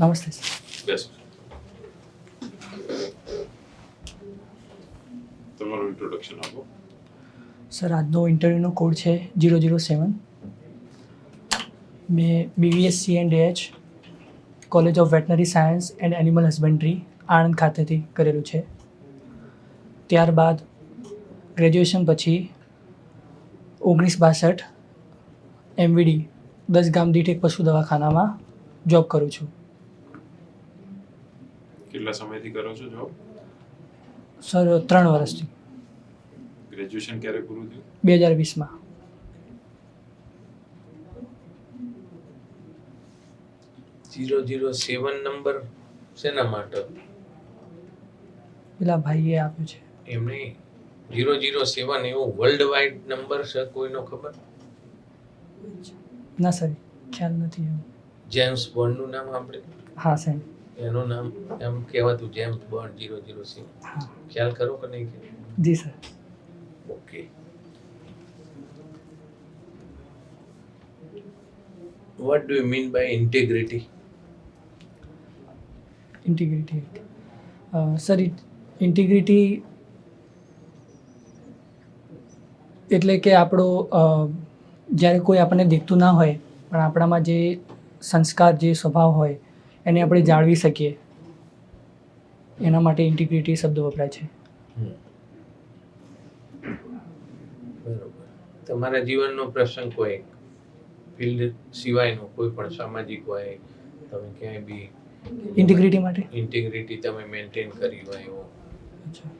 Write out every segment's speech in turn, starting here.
નમસ્તે sir. Best. તમારું introduction આપો. સર આજનો ઇન્ટરવ્યૂનો કોડ છે 007. મેં BVSc and AH college of veterinary science and animal husbandry Anand ખાતેથી કરેલું છે. ત્યારબાદ ગ્રેજ્યુએશન પછી 1962 MVD 10 ગામ દીઠ એક પશુ દવાખાનામાં જોબ કરું છું. કેટલા સમયથી કરો છો જોબ? સર 3 વર્ષથી. ગ્રેજ્યુએશન ક્યારે પૂરું થયું? 2020માં. નંબર શેના માટે? પેલા ભાઈએ આપ્યું છે. એમ નહીં, 007 એવો વર્લ્ડ વાઇડ નંબર છે, કોઈનો ખબર? ના સર ખ્યાલ નથી એમ. જેમ્સ બોન્ડનું નામ આપણે, હા સાહેબ. એનું નામ એમ કહેવાતું જેમ્સ બોન્ડ 007. હા ખ્યાલ કરો કે નહીં? જી sir. Okay. What do you mean by integrity? Integrity sir integrity એટલે કે આપણો જ્યારે કોઈ આપણને દેખતું ના હોય પણ આપણામાં જે સંસ્કાર જે સ્વભાવ હોય એને આપણે જાળવી શકીએ એના માટે ઇન્ટિગ્રિટી શબ્દ વપરાય છે. બરોબર. તમારા જીવનનો પ્રસંગ કોઈ ફિલ્ડ સિવાયનો કોઈ પણ સામાજિક હોય, તમે ક્યાંય બી ઇન્ટિગ્રિટી માટે ઇન્ટિગ્રિટી તમે મેન્ટેન કરી હોય એવો? અચ્છા.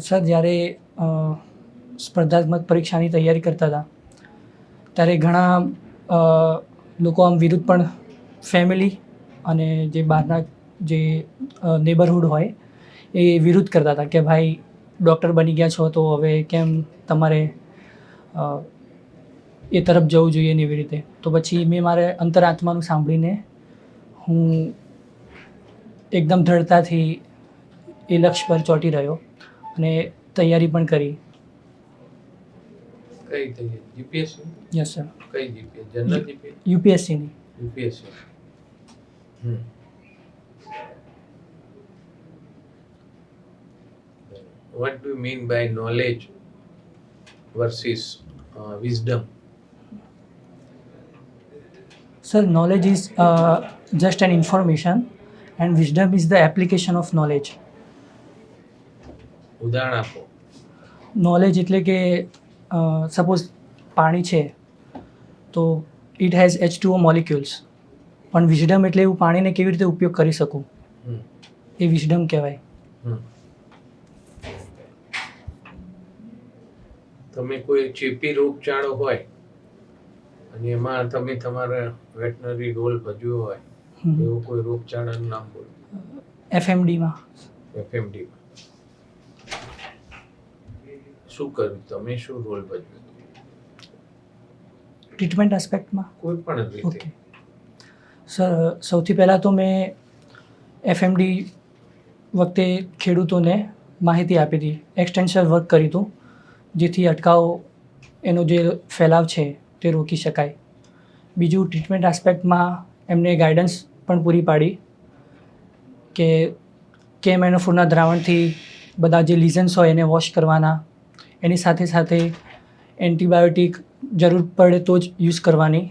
સર જ્યારે સ્પર્ધાત્મક પરીક્ષાની તૈયારી કરતા હતા ત્યારે ઘણા લોકો આમ વિરુદ્ધ પણ ફેમિલી અને જે બહારના જે નેબરહુડ હોય એ વિરુદ્ધ કરતા હતા કે ભાઈ ડૉક્ટર બની ગયા છો તો હવે કેમ તમારે એ તરફ જવું જોઈએ ને એવી રીતે. તો પછી મેં મારે અંતરાત્માનું સાંભળીને હું એકદમ દ્રઢતાથી એ લક્ષ્ય પર ચોંટી રહ્યો અને તૈયારી પણ કરી. કઈ થઈ? જીપીએસસી? Yes sir. કઈ જીપીએસ? General GPS? યુપીએસસીની. UPSC. What do you mean by knowledge versus wisdom? Sir, knowledge is just an information and wisdom is the application of knowledge. ઉદાહરણ આપો. નોલેજ એટલે કે સપોઝ પાણી છે તો ઇટ હેઝ H2O મોલિક્યુલ્સ, પણ wisdom એટલે એવું પાણીને કેવી રીતે ઉપયોગ કરી શકું એ વિઝડમ કહેવાય. તમે કોઈ ચેપી રોગચાળો હોય અને એમાં તમે તમારા વેટનરી રોલ ભજવ્યો હોય એવો કોઈ રોગચાળાનું નામ બોલો. FMDમાં. FMDમાં શું કર્યું તમે? શું રોલ ભજવ્યો? ટ્રીટમેન્ટ એસ્પેક્ટમાં કોઈ પણ રીતે. ઓકે સર, સૌથી પહેલાં તો મેં FMD વખતે ખેડૂતોને માહિતી આપી હતી, એક્સટેન્શન વર્ક કર્યું હતું જેથી અટકાવ એનો જે ફેલાવ છે તે રોકી શકાય. બીજું ટ્રીટમેન્ટ આસ્પેક્ટમાં એમને ગાઈડન્સ પણ પૂરી પાડી કે KM-NO4ના દ્રાવણથી બધા જે લીઝન્સ હોય એને વોશ કરવાના, એની સાથે સાથે એન્ટીબાયોટિક જરૂર પડે તો જ યુઝ કરવાની,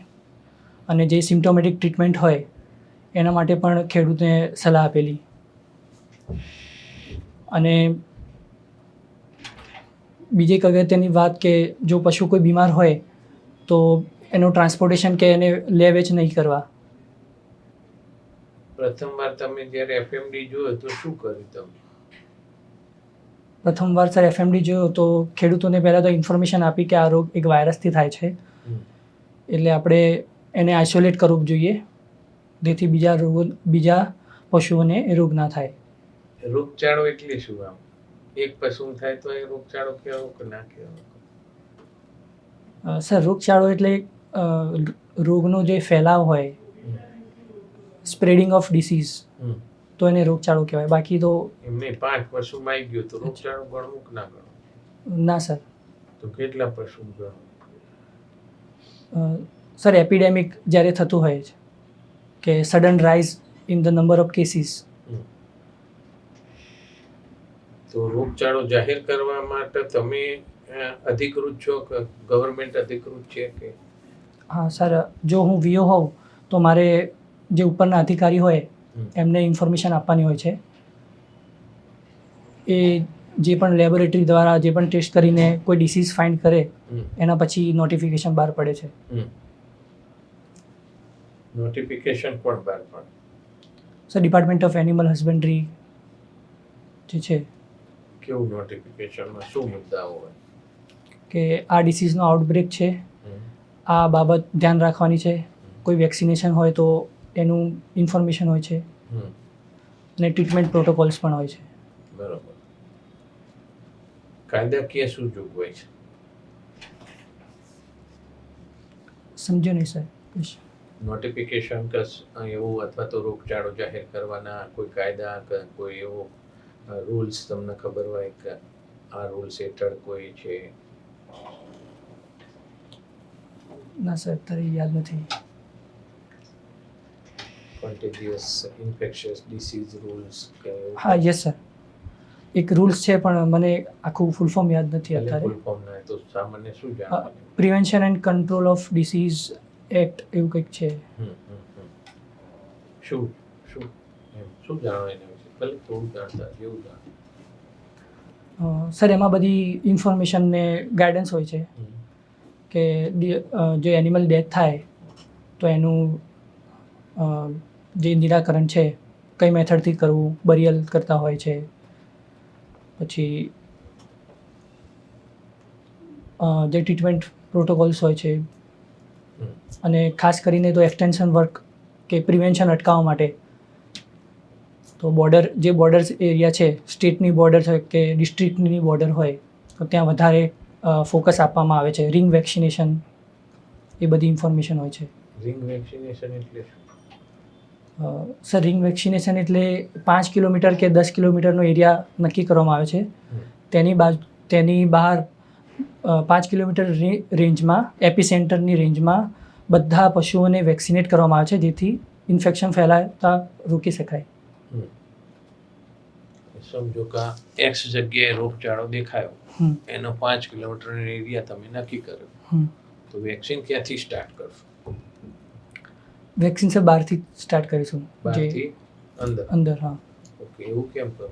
અને જે સિમ્ટોમેટિક ટ્રીટમેન્ટ હોય એના માટે પણ ખેડૂતને સલાહ આપેલી. અને બીજી એક અગત્યની વાત કે જો પશુ કોઈ બીમાર હોય તો એનું ટ્રાન્સપોર્ટેશન કે એને લે વેચ નહીં કરવા. પ્રથમવાર તમે જ્યારે FMD જોયો તો શું કર્યું તમે? પ્રથમવાર સર FMD જોયો તો ખેડૂતોને પહેલાં તો ઇન્ફોર્મેશન આપી કે આ રોગ એક વાયરસથી થાય છે, એટલે આપણે એને આઇસોલેટ કરવું જોઈએ જેથી બીજા પશુઓને એ રોગ ના થાય. રોગચાળો એટલે શું? આમ એક પશુ થાય તો એ રોગચાળો કહેવો કે ના કહેવો? સર રોગચાળો એટલે રોગનો જે ફેલાવ હોય, સ્પ્રેડિંગ ઓફ ડિસીઝ, તો એને રોગચાળો કહેવાય. બાકી તો એમને 5 પશુમાં આવી ગયું તો રોગચાળો ગણવું કે ના ગણવું? ના સર. તો કેટલા પશુ ગણવું? સર એપિડેમિક જ્યારે થતું હોય છે કે sudden rise in the number of cases, તો રોગચાળો જાહેર કરવા માટે તમે અધિકૃત છો કે ગવર્મેન્ટ અધિકૃત છે કે? હા સર, જો હું વીઓ હોઉં તો મારે જે ઉપરના અધિકારી હોય એમને ઇન્ફોર્મેશન આપવાની હોય છે. એ જે પણ લેબોરેટરી દ્વારા જે પણ ટેસ્ટ કરીને કોઈ ડિસીઝ ફાઇન્ડ કરે એના પછી નોટિફિકેશન બહાર પડે છે. નોટિફિકેશન પણ બહાર પડે? Sir department of animal husbandry જે છે કેવું નોટિફિકેશનમાં શું મુદ્દાઓ હોય? કે આ ડિસીઝનો આઉટબ્રેક છે, આ બાબત ધ્યાન રાખવાની છે, કોઈ વેક્સિનેશન હોય તો એનું ઇન્ફોર્મેશન હોય છે અને ટ્રીટમેન્ટ પ્રોટોકોલ્સ પણ હોય છે. બરાબર. કાયદાકીય શું જોગવાઈ છે? સમજો નહીં સર. નોટિફિકેશન કે એવું અથવા તો રોગચાળો જાહેર કરવાના કોઈ કાયદા કે કોઈ એવો રૂલ્સ તમને ખબર હોય કે આ રૂલ્સ હેઠળ કોઈ છે? ના સર, અત્યારે યાદ નથી. કન્ટેજિયસ ઇન્ફેક્શિયસ ડિસીઝ રૂલ્સ કે એવું? હા યસ સર, એક રૂલ્સ છે પણ મને આખું ફૂલ ફોર્મ યાદ નથી અત્યારે. ફૂલ ફોર્મ ના તો સામાન્ય શું જાણવાનું? Prevention and control of disease act એવું કંઈક છે. શું શું શું જાણો એના વિશે? ભલે થોડું જાણતા જેવું જાણો. સર એમાં બધી ઇન્ફોર્મેશન ને ગાઈડન્સ હોય છે કે જે એનિમલ ડેથ થાય તો એનું જે નિરાકરણ છે કઈ મેથડથી કરવું, બરિયલ કરતા હોય છે, પછી જે ટ્રીટમેન્ટ પ્રોટોકોલ્સ હોય છે, અને ખાસ કરીને તો એક્સટેન્શન વર્ક કે પ્રિવેન્શન અટકાવવા માટે તો જે બોર્ડર એરિયા છે, સ્ટેટની બોર્ડર હોય કે ડિસ્ટ્રિક્ટની બોર્ડર હોય તો ત્યાં વધારે ફોકસ આપવામાં આવે છે. રિંગ વેક્સિનેશન એ બધી ઇન્ફોર્મેશન હોય છે. રિંગ વેક્સિનેશન એટલે શું? સર રિંગ વેક્સિનેશન એટલે 5 કિલોમીટર કે 10 કિલોમીટરનો એરિયા નક્કી કરવામાં આવે છે. તેની બહાર 5 કિલોમીટર રેન્જમાં એપિસેન્ટરની રેન્જમાં બધા પશુઓને વેક્સિનેટ કરવામાં આવે છે જેથી ઇન્ફેક્શન ફેલાતા રોકી શકાય. સમજો કે એક્સ જગ્યાએ રોગચાળો દેખાયો, એનો 5 કિલોમીટરનો એરિયા તમે નક્કી કર્યો, તો વેક્સિન ક્યાંથી સ્ટાર્ટ કરશો? વેક્સિન સર બહારથી સ્ટાર્ટ કરીશું. બહારથી અંદર? હા. ઓકે, એવું કેમ કરો?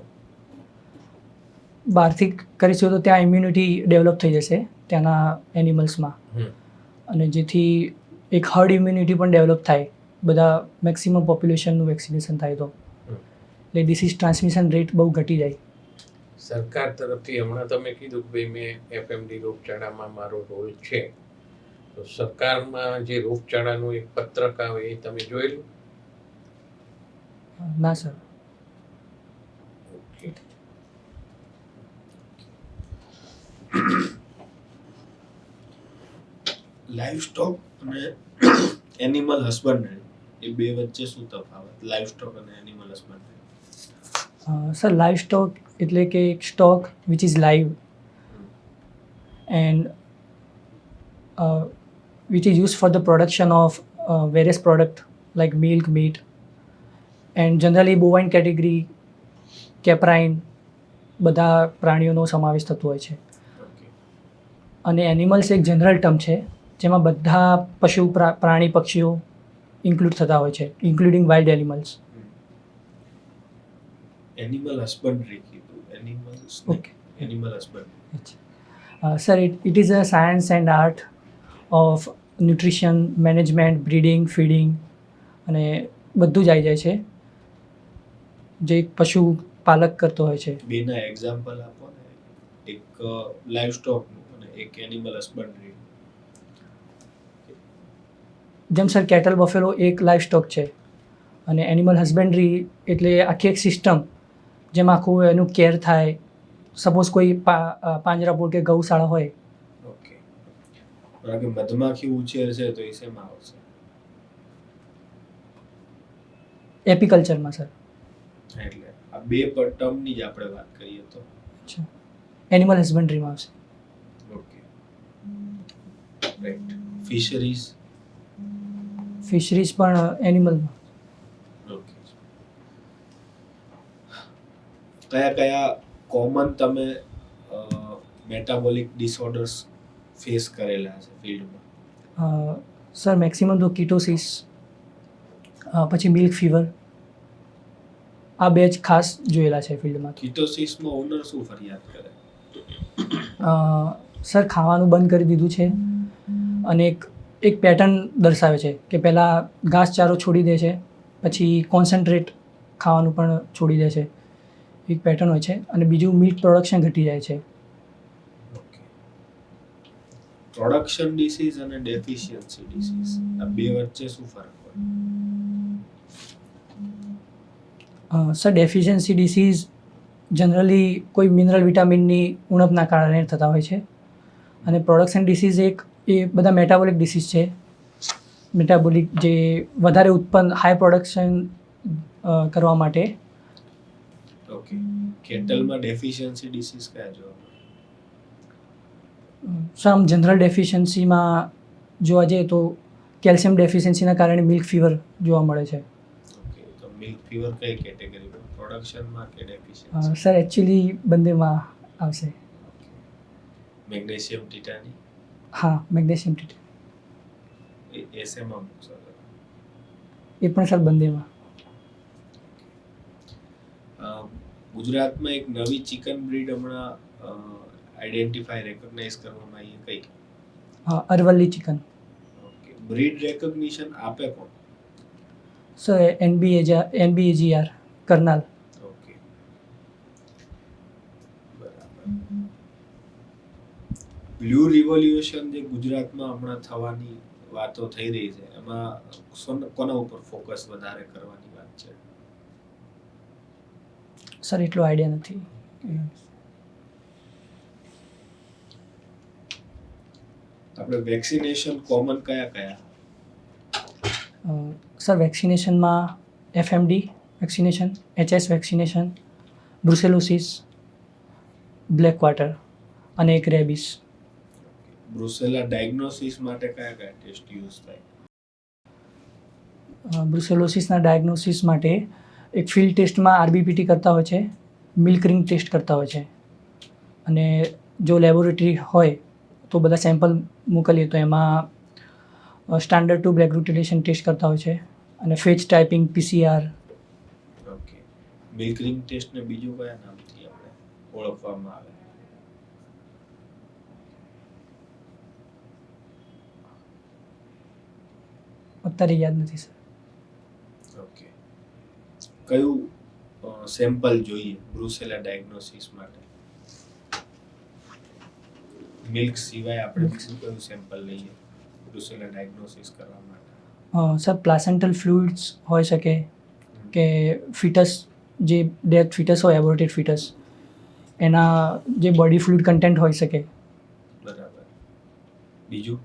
બહારથી કરીશું તો ત્યાં ઇમ્યુનિટી ડેવલપ થઈ જશે ત્યાંના એનિમલ્સમાં, અને જેથી એક હર્ડ ઇમ્યુનિટી પણ ડેવલપ થાય, બધા મેક્સિમમ પોપ્યુલેશનનું વેક્સિનેશન થાય તો એટલે ડિસીઝ ટ્રાન્સમિશન રેટ બહુ ઘટી જાય. સરકાર તરફથી હમણાં તમે કીધું કે ભાઈ મેં એફએમડી રોગચાળામાં મારો રોલ છે, તો સરકારમાં જે રોગચાળાનું એક પત્રક આવે એ તમે જોયેલું? ના સર. ઓકે. લાઈવ સ્ટોક અને એનિમલ હસબન્ડરી એ બે વચ્ચે શું તફાવત? લાઈવ સ્ટોક અને animal husbandry. Sir live stock એટલે કે એક stock which is live and which is used for the production of various products like milk, meat, and generally bovine category, caprine, બધા પ્રાણીઓનો સમાવેશ થતો હોય છે. અને એનિમલ્સ એક જનરલ ટર્મ છે જેમાં બધા પશુ પ્રાણી પક્ષીઓ ઇન્ક્લુડ થતા હોય છે, including wild animals. Animal husbandry કીધું, animals okay. Animal husbandry. Sir it is a science and art of nutrition, management, breeding, feeding અને બધું જ આવી જાય છે જે એક પશુ પાલક કરતો હોય છે. બેના એક્ઝામ્પલ આપો ને, એક લાઈવ સ્ટોકનું અને એક એનિમલ હસબન્ડરી. જેમ સર કેટલ બફેલો એક લાઈવ સ્ટોક છે અને એનિમલ હસબન્ડરી એટલે આખી એક સિસ્ટમ જેમાં આખું એનું કેર થાય. સપોઝ કોઈ પાંજરાપોળ કે ગૌશાળા હોય. ઓકે. કારણ કે મધમાખી ઉછેર છે તો એ શેમાં આવશે? એપીકલ્ચરમાં સર. એટલે આ બે ટર્મની જ આપણે વાત કરીએ તો અચ્છા, એનિમલ હસબન્ડરીમાં આવશે. Okay right. ફિશરીઝ. ફિશરીઝ પણ એનિમલમાં. ઓકે. કયા કયા કોમન તમે મેટાબોલિક ડિસઓર્ડર્સ ફેસ કરેલા છે ફિલ્ડમાં? સર મેક્સિમમ તો કીટોસિસ, પછી મિલ્ક ફીવર, આ બે જ ખાસ જોયેલા છે ફિલ્ડમાં. કિટોસિસમાં ઓનર શું ફરિયાદ કરે? સર ખાવાનું બંધ કરી દીધું છે અને એક પેટર્ન દર્શાવે છે કે પહેલાં ઘાસચારો છોડી દે છે, પછી કોન્સન્ટ્રેટ ખાવાનું પણ છોડી દે છે, એક પેટર્ન હોય છે. અને બીજું મિલ્ક પ્રોડક્શન ઘટી જાય છે. ઓકે. પ્રોડક્શન ડિસીઝ અને ડેફિશિયન્સી ડિસીઝ આ બે વચ્ચે શું ફરક હોય? સર ડેફિશિયન્સી ડિસીઝ જનરલી કોઈ મિનરલ વિટામિનની ઉણપના કારણે થતા હોય છે. અને પ્રોડક્શન ડિસીઝ એ બધા મેટાબોલિક ડિસીઝ છે. મેટાબોલિક જે વધારે ઉત્પન્ન હાઈ પ્રોડક્શન કરવા માટે. ઓકે. કેટલમાં ડેફિશિયન્સી ડિસીઝ કયા જોવા મળે? સર આમ જનરલ ડેફિશિયન્સીમાં જોવા જઈએ તો કેલ્શિયમ ડેફિશિયન્સીના કારણે મિલ્ક ફીવર જોવા મળે છે. ઓકે. તો મિલ્ક ફીવર કઈ કેટેગરીમાં? પ્રોડક્શનમાં કે ડેફિશિયન્સી? સર એકચ્યુઅલી બંનેમાં આવશે. મેગ્નેશિયમ ટિટાની હા, મેગ્નેશિયમ ટીટી એ શેમાં મૂકશો? એ પણ સર બંનેમાં. ગુજરાતમાં એક નવી ચિકન બ્રીડ હમણાં આઈડેન્ટિફાઈ રેકોગ્નાઇઝ કરવામાં આવી, કઈ? હા, Aravalli chicken. Okay. Breed recognition આપે કોણ? Sir NBAGR Karnal. ઓકે, બરાબર. બ્લુ રિવોલ્યુશન જે ગુજરાતમાં હમણાં થવાની વાતો થઈ રહી છે, એમાં કોના ઉપર ફોકસ વધારે કરવાની વાત છે? સર એટલો આઈડિયા નથી. આપણે વેક્સિનેશન કોમન કયા કયા? સર વેક્સિનેશનમાં FMD vaccination, HS vaccination, brucellosis, black quarter અને એક રેબિસ. બ્રુસેલા ડાયગ્નોસિસ માટે કયા કયા ટેસ્ટ યુઝ થાય? બ્રુસેલોસિસના ડાયગ્નોસિસ માટે એક ફિલ્ડ ટેસ્ટમાં RBPT કરતા હોય છે, મિલ્ક રિંગ ટેસ્ટ કરતા હોય છે. અને જો લેબોરેટરી હોય તો બધા સેમ્પલ મોકલીએ તો એમાં સ્ટાન્ડર્ડ ટુ બ્લેક ગ્લુટેશન ટેસ્ટ કરતા હોય છે અને phage typing PCR. Okay. Milk ring test ને બીજું કયા નામથી આપણે ઓળખવામાં આવે? અત્યારે યાદ નથી સર. ઓકે. કયું સેમ્પલ જોઈએ બ્રુસેલા ડાયગ્નોસિસ માટે? મિલ્ક સિવાય આપણે બીજું કયું સેમ્પલ લઈએ બ્રુસેલા ડાયગ્નોસિસ કરવા માટે? સર પ્લાસેન્ટલ ફ્લુઇડ્સ હોઈ શકે કે ફિટસ, જે ડેથ ફિટસ હોય, એબોર્ટેડ ફિટસ, એના જે બોડી ફ્લુઇડ કન્ટેન્ટ હોઈ શકે. બરાબર. બીજું?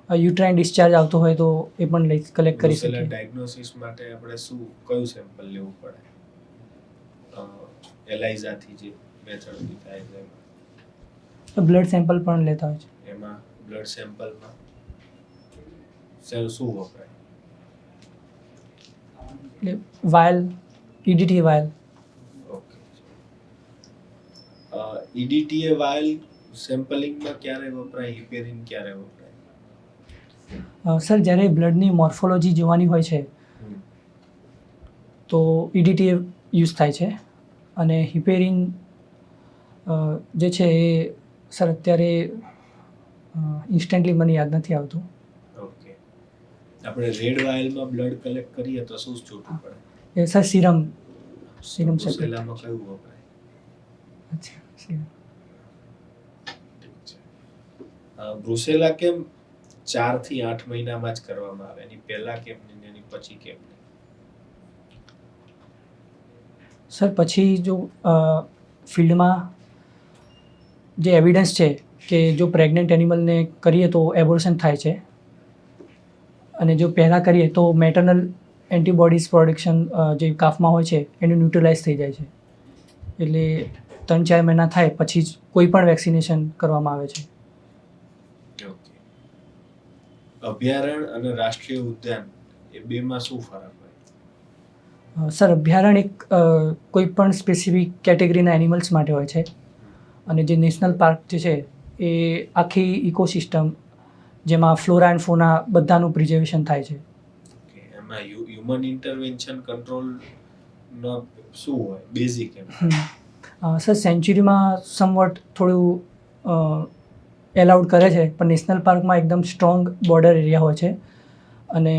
યુટ્રાઇન ડિસ્ચાર્જ આવતો હોય તો એ પણ કલેક્ટ કરી બ્રુસેલા શકીએ. ડાયગ્નોસિસ માટે આપણે કયું સેમ્પલ લેવું પડે? એલાઇઝાથી જે મેથડથી થાય છે બ્લડ સેમ્પલ પણ લેતા હોય છે. એમાં બ્લડ સેમ્પલમાં શું વપરાય? એટલે vial, EDTA vial. Okay. EDTA vial સેમ્પલિંગમાં ક્યારે વપરાય? હિપેરિન ક્યારે વપરાય? સર જ્યારે બ્લડની મોર્ફોલોજી જોવાની હોય છે તો EDTA યુઝ થાય છે. અને હિપેરિન જે છે એ સર અત્યારે ઇન્સ્ટન્ટલી મને યાદ નથી આવતું. ઓકે. આપણે રેડ વાયલમાં બ્લડ કલેક્ટ કરીએ તો શું છૂટું પડે? એ સર સીરમ સેપરેટ. બ્રુસેલામાં કયું વપરાય? અચ્છા, સીરમ. ઠીક છે. બ્રુસેલા કેમ 4 થી 8 મહિનામાં જ કરવામાં આવે? એની પહેલા કેમ નહીં, એની પછી કેમ નહીં? સર પછી જો ફિલ્ડમાં જે એવિડન્સ છે કે જો પ્રેગ્નન્ટ એનિમલને કરીએ તો એબોર્શન થાય છે અને જો પહેલાં કરીએ તો મેટર્નલ એન્ટીબોડીઝ પ્રોડક્શન જે કાફમાં હોય છે એનું ન્યુટ્રલાઇઝ થઈ જાય છે. એટલે 3-4 મહિના થાય પછી જ કોઈ પણ વેક્સિનેશન કરવામાં આવે છે. ઓકે. અભયારણ્ય અને રાષ્ટ્રીય ઉદ્યાન એ બેમાં શું ફરક હોય? સર, અભયારણ્ય એક કોઈ પણ સ્પેસિફિક કેટેગરીના એનિમલ્સ માટે હોય છે અને જે નેશનલ પાર્ક જે છે એ આખી ઇકોસિસ્ટમ જેમાં ફ્લોરા એન્ડ ફોના બધાનું પ્રિઝર્વેશન થાય છે. ઓકે. એમાં હ્યુમન ઇન્ટરવેન્શન કંટ્રોલનો શું હોય બેઝિક એમ? સર, સેન્ચ્યુરીમાં સમવટ થોડું એલાઉડ કરે છે પણ નેશનલ પાર્કમાં એકદમ સ્ટ્રોંગ બોર્ડર એરિયા હોય છે અને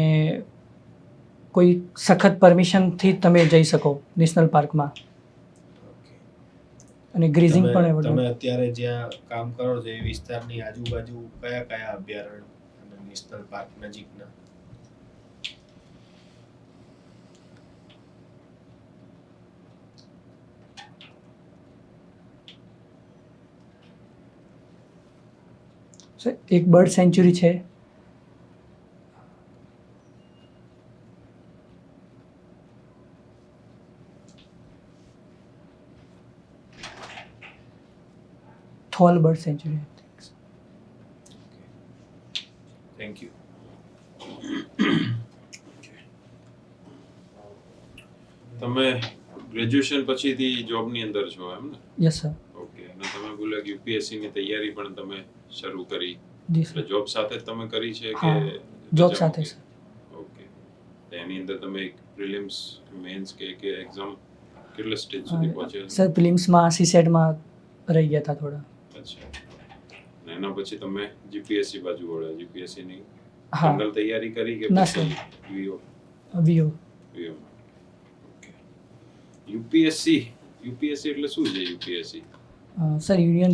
કોઈ સખત પરમિશનથી તમે જઈ શકો નેશનલ પાર્કમાં ઓકે. અને ગ્રેઝિંગ પણ તમે એવોર્ડ. અત્યારે જ્યાં કામ કરો છો એ વિસ્તારની આજુબાજુ કયા કયા અભયારણ્ય અને નેશનલ પાર્ક નજીકના? સર, એક બર્ડ સેન્ચ્યુરી છે, Thol bird sanctuary. Thank you. તમે ગ્રેજ્યુએશન પછીથી જોબની અંદર છો એમ ને? Yes sir. ઓકે. અને તમે બોલ્યા કે યુપીએસસી ની તૈયારી પણ તમે શરૂ કરી, જી એટલે સર. જોબ સાથે જ તમે કરી છે કે હા, જોબ રજા સાથે મૂકી? સર. ઓકે. એની અંદર તમે પ્રિલિમ્સ, મેન્સ કે એક્ઝામ કેટલા સ્ટેજ સુધી પહોંચ્યા છો? સર, પ્રિલિમ્સમાં સીસેટમાં રહી ગયા હતા થોડા. અચ્છા. અને એના પછી તમે જીપીએસસી બાજુ વળ્યા, જીપીએસસી ની હા, જનરલ તૈયારી કરી કે ના, પછી V O? V O. V O. Okay. UPSC એટલે શું છે UPSC? Sir, union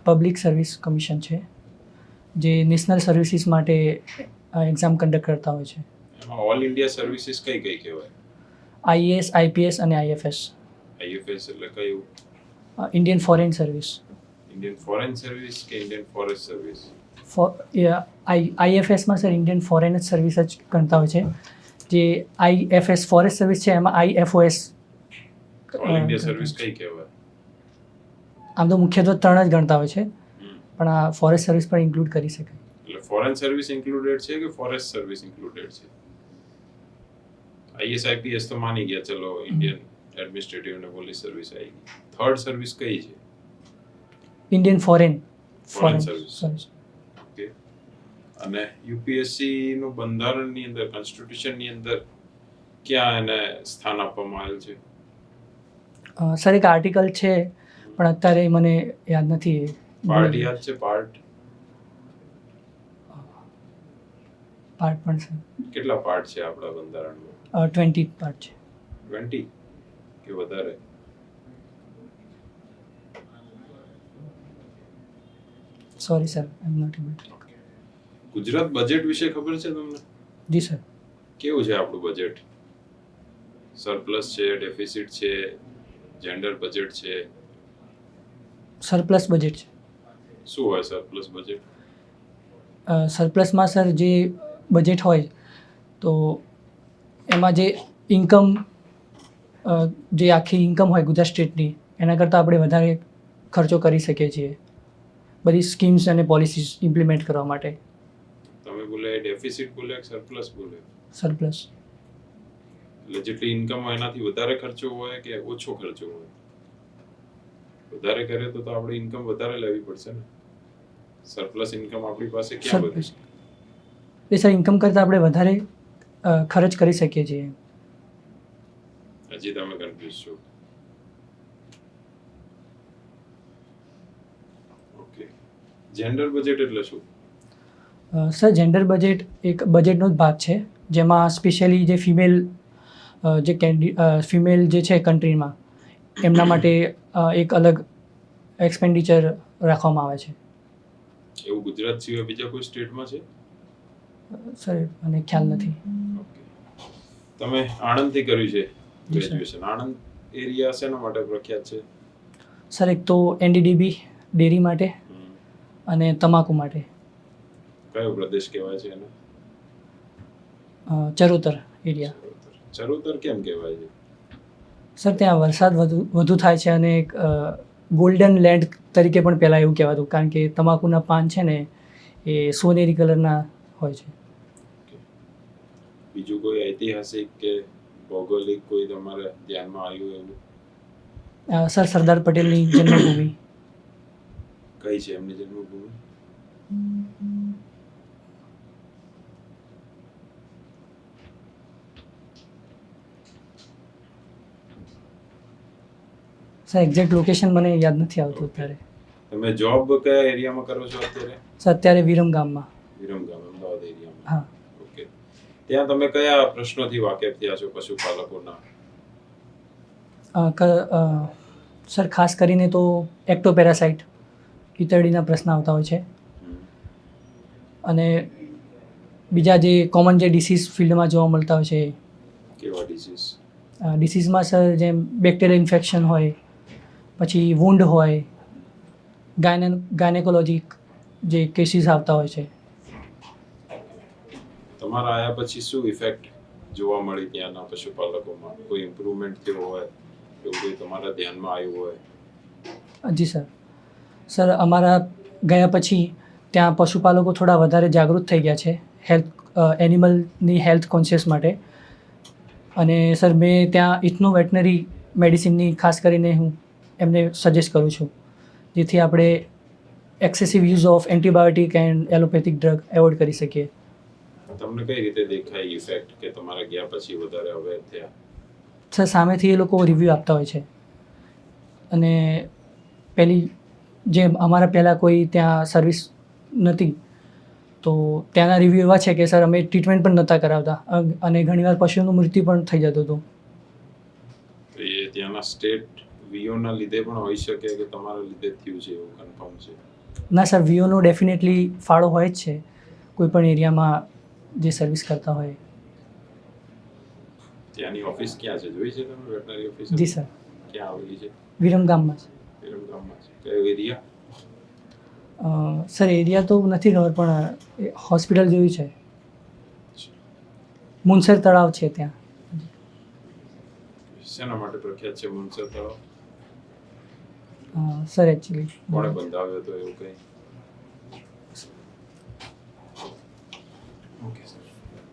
public service commission છે જે નેશનલ સર્વિસીસ માટે એક્ઝામ કન્ડક્ટ કરતા હોય છે. એમાં ઓલ ઇન્ડિયા સર્વિસીસ કઈ કઈ કહેવાય? આઈએએસ, આઈપીએસ અને આઈએફએસ. આઈએફએસ એટલે કયું? Indian foreign service. Indian foreign service કે ઇન્ડિયન ફોરેસ્ટ સર્વિસ? આઈએફએસમાં સર ઇન્ડિયન ફોરેન સર્વિસ જ ગણતા હોય છે. જે આઈએફએસ ફોરેસ્ટ સર્વિસ છે એમાં આઈએફઓએસ. ઓલ ઇન્ડિયા સર્વિસ કઈ કહેવાય? આમ તો મુખ્યત્વે 3 જ ગણતા હોય છે હમ. પણ આ ફોરેસ્ટ સર્વિસ પણ ઇન્ક્લુડ કરી શકાય. એટલે ફોરેન સર્વિસ ઇન્ક્લુડેડ છે કે ફોરેસ્ટ સર્વિસ ઇન્ક્લુડેડ છે? આઈએસ આઈપીએસ તો માની ગયા, ચલો ઇન્ડિયન એડમિનિસ્ટ્રેટિવ અને પોલીસ સર્વિસ આવી ગઈ. થર્ડ સર્વિસ કઈ છે? Indian foreign service. Service. Okay. અને યુપીએસસી નું બંધારણની અંદર, કોન્સ્ટિટ્યુશનની અંદર ક્યાં એને સ્થાન આપવામાં આવેલ છે? સર, એક આર્ટિકલ છે પણ અત્યારે મને યાદ નથી. પાર્ટ યાદ છે? પાર્ટ પણ સર કેટલા પાર્ટ છે આપણા બંધારણમાં? 20 પાર્ટ છે. 20 કે વધારે? Sorry sir, I am not able. Gujarat budget વિશે ખબર છે તમને? જી સર. કેવું છે આપણું બજેટ? સરપ્લસ છે, ડેફિસિટ છે, જેન્ડર બજેટ છે? સરપ્લસ બજેટ છે. શું હોય સરપ્લસ બજેટ? સરપ્લસમાં સર જે બજેટ હોય તો એમાં જે ઇન્કમ, જે આખી ઇન્કમ હોય ગુજરાત સ્ટેટની એના કરતાં આપણે વધારે ખર્ચો કરી શકીએ છીએ બધી સ્કીમ્સ અને પોલિસીસ ઇમ્પ્લિમેન્ટ કરવા માટે. તમે બોલ્યા ડેફિસિટ બોલ્યા કે સરપ્લસ બોલ્યા? સરપ્લસ. એટલે જેટલી ઇન્કમ હોય એનાથી વધારે ખર્ચો હોય કે ઓછો ખર્ચો હોય? વધારે કરે તો આપણે ઇન્કમ વધારે લેવી પડશે ને. સરપ્લસ ઇન્કમ આપણી પાસે ક્યાં બધી? એ સર, ઇન્કમ કરતાં આપણે વધારે ખર્ચ કરી શકીએ છીએ. હજી તમે કન્ફ્યુઝ છો? ઓકે. જેન્ડર બજેટ એટલે શું? સર, જેન્ડર બજેટ એક બજેટનો જ ભાગ છે જેમાં સ્પેશિયલી જે ફિમેલ જે છે કન્ટ્રીમાં એમના માટે એક અલગ એક્સપેન્ડિચર રાખવામાં આવે છે. એવું ગુજરાત સિવાય બીજા કોઈ સ્ટેટમાં છે? સર, મને ખ્યાલ નથી. ઓકે. તમે આણંદથી કર્યું છે જી સર. ગ્રેજ્યુએશન. આણંદ એરિયા શેના માટે પ્રખ્યાત છે? સર, એક તો એનડીડીબી ડેરી માટે અને તમાકુ માટે. કયો પ્રદેશ કહેવાય છે એને? ચરોતર એરિયા. ચરોતર કેમ કહેવાય છે? સર ત્યાં વરસાદ વધુ થાય છે અને એક ગોલ્ડન લેન્ડ તરીકે પણ પહેલાં એવું કહેવાતું, કારણ કે તમાકુના પાન છે ને એ સોનેરી કલરના હોય છે. બીજું કોઈ ઐતિહાસિક કે ભૌગોલિક કોઈ તમારે ધ્યાનમાં આવ્યું એવું? સર સરદાર પટેલની જન્મભૂમિ. કઈ છે એમની જન્મભૂમિ? સર એક્ઝેક્ટ લોકેશન મને યાદ નથી આવતું અત્યારે. તમે જોબ કયા એરિયામાં કરો છો અત્યારે? સર અત્યારે વિરમગામમાં. વિરમગામ, અમદાવાદ એરિયામાં. હા. ઓકે. ત્યાં તમે કયા પ્રશ્નોથી વાકેફ થયા છો પશુપાલકોના? સર ખાસ કરીને તો એક્ટોપેરાસાઇટ ઈતરડીના પ્રશ્ન આવતા હોય છે, અને બીજા જે કોમન જે ડિસીઝ ફિલ્ડમાં જોવા મળતા હોય છે. કેવા ડિસીઝ? ડિસીઝમાં સર જેમ બેક્ટેરિયલ ઇન્ફેક્શન હોય, પછી વુન્ડ હોય, ગાયનેકોલોજી જે કેસીસ આવતા હોય છે. તમારા આયા પછી શું ઇફેક્ટ જોવા મળી ત્યાંના પશુપાલકોમાં? કોઈ ઇમ્પ્રુવમેન્ટ થયો હોય એવું કોઈ તમારા ધ્યાનમાં આવ્યું હોય? જી સર. સર અમારા ગયા પછી ત્યાં પશુપાલકો થોડા વધારે જાગૃત થઈ ગયા છે એનિમલની હેલ્થ કોન્શિયસ માટે. અને સર મેં ત્યાં ઇથનો વેટનરી મેડિસિનની ખાસ કરીને હું એમને સજેસ્ટ કરું છું, જેથી આપણે excessive use of antibiotic and allopathic drug avoid કરી શકીએ. તમને કઈ રીતે દેખાય ઇફેક્ટ કે તમારા ગયા પછી વધારે અવેર થયા? સર સામેથી એ લોકો રિવ્યૂ આપતા હોય છે, અને જેમ અમારા પહેલાં કોઈ ત્યાં સર્વિસ નહોતી, તો ત્યાંના રિવ્યૂ એવા છે કે સર અમે ટ્રીટમેન્ટ પણ નહોતા કરાવતા, અને ઘણીવાર પશુઓનું મૃત્યુ પણ થઈ જતું હતું. તો એ ત્યાંના સ્ટેટ વીઓના લીધે પણ હોઈ શકે કે તમારા લીધે થયું છે એવું કન્ફર્મ છે? ના સર, વીઓનો ડેફિનેટલી ફાળો હોય જ છે કોઈ પણ એરિયામાં જે સર્વિસ કરતા હોય. ત્યાંની ઓફિસ ક્યાં છે, જોઈ છે તમે વેટનરી ઓફિસ? જી સર. ક્યાં આવેલી છે? વિરમગામમાં છે. વિરમગામમાં છે. કયો એરિયા? સર એરિયા તો નથી ખબર, પણ હોસ્પિટલ જોયું છે. મુનસર તળાવ છે ત્યાં. શેના માટે પ્રખ્યાત છે મુનસર તળાવ? સર એકચ્યુઅલી કોણે બંધાવ્યો હતો એવું કંઈ? Okay sir.